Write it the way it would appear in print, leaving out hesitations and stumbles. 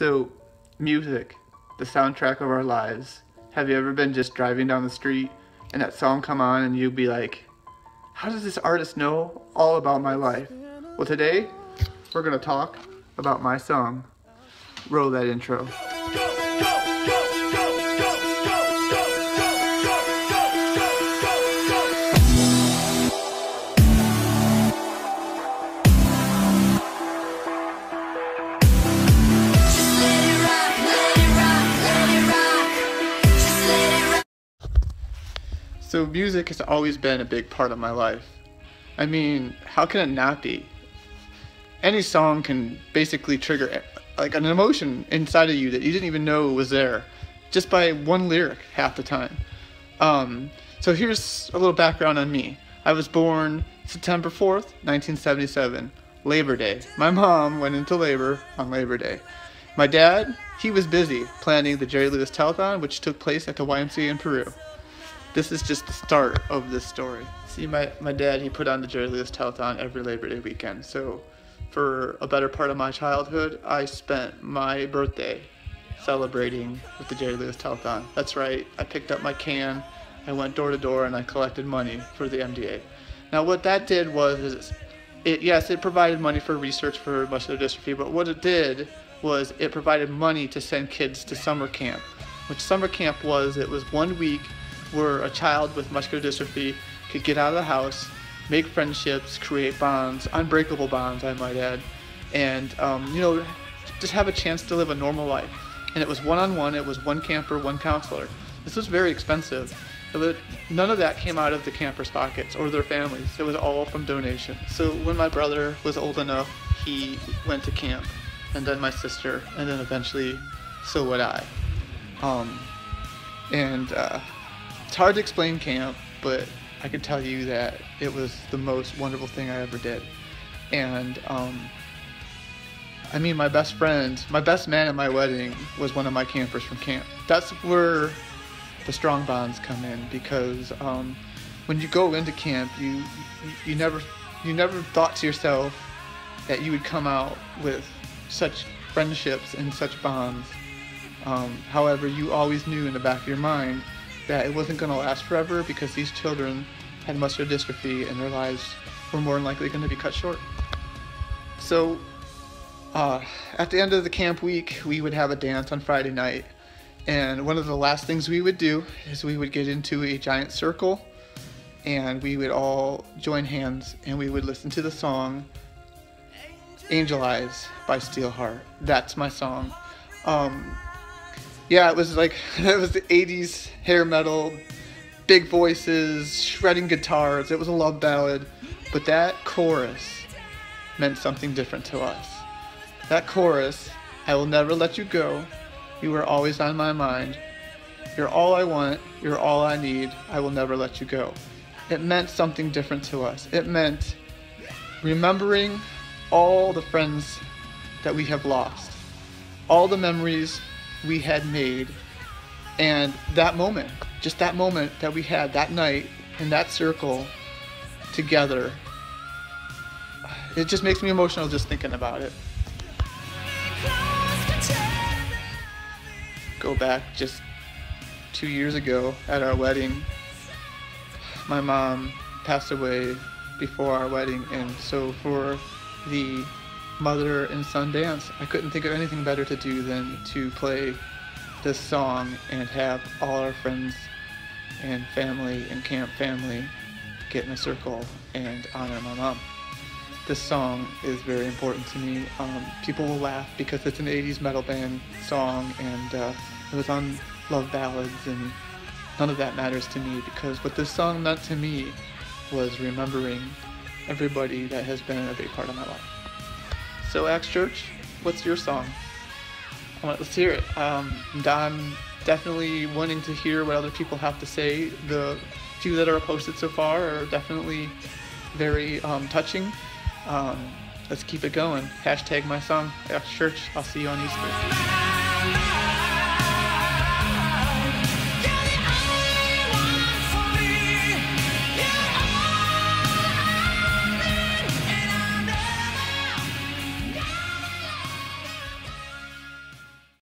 So, music, the soundtrack of our lives. Have you ever been just driving down the street and that song come on and you'd be like, how does this artist know all about my life? Well, today we're gonna talk about my song. Roll that intro. So music has always been a big part of my life. I mean, how can it not be? Any song can basically trigger like an emotion inside of you that you didn't even know was there, just by one lyric half the time. So here's a little background on me. I was born September 4th, 1977, Labor Day. My mom went into labor on Labor Day. My dad, he was busy planning the Jerry Lewis Telethon, which took place at the YMCA in Peru. This is just the start of this story. See, my dad, he put on the Jerry Lewis Telethon every Labor Day weekend. So for a better part of my childhood, I spent my birthday celebrating with the Jerry Lewis Telethon. That's right, I picked up my can, I went door to door, and I collected money for the MDA. Now what that did was, it provided money for research for muscular dystrophy, but what it did was it provided money to send kids to summer camp. Which summer camp was, it was 1 week where a child with muscular dystrophy could get out of the house, make friendships, create bonds, unbreakable bonds, I might add, and just have a chance to live a normal life. And it was one-on-one, it was one camper, one counselor. This was very expensive. None of that came out of the campers' pockets or their families. It was all from donations. So when my brother was old enough, he went to camp, and then my sister, and then eventually, so would I. It's hard to explain camp, but I can tell you that it was the most wonderful thing I ever did. And I mean, my best man at my wedding was one of my campers from camp. That's where the strong bonds come in, because when you go into camp, you never thought to yourself that you would come out with such friendships and such bonds. However, you always knew in the back of your mind that it wasn't going to last forever, because these children had muscular dystrophy and their lives were more than likely going to be cut short. So at the end of the camp week, we would have a dance on Friday night, and one of the last things we would do is we would get into a giant circle and we would all join hands and we would listen to the song Angel Eyes by Stealheart. That's my song. Yeah, it was the 80s hair metal, big voices, shredding guitars. It was a love ballad, but that chorus meant something different to us. That chorus, I will never let you go, you are always on my mind, you're all I want, you're all I need, I will never let you go. It meant something different to us. It meant remembering all the friends that we have lost, all the memories we had made, and that moment, just that moment that we had that night in that circle together, it just makes me emotional just thinking about it. Go back just 2 years ago at our wedding, my mom passed away before our wedding, and so for the mother and son dance, I couldn't think of anything better to do than to play this song and have all our friends and family and camp family get in a circle and honor my mom. This song is very important to me. People will laugh because it's an 80s metal band song, and it was on love ballads, and none of that matters to me, because what this song meant to me was remembering everybody that has been a big part of my life. So Axe Church, what's your song? Let's hear it. I'm definitely wanting to hear what other people have to say. The few that are posted so far are definitely very touching. Let's keep it going. Hashtag my song, Axe Church. I'll see you on Easter.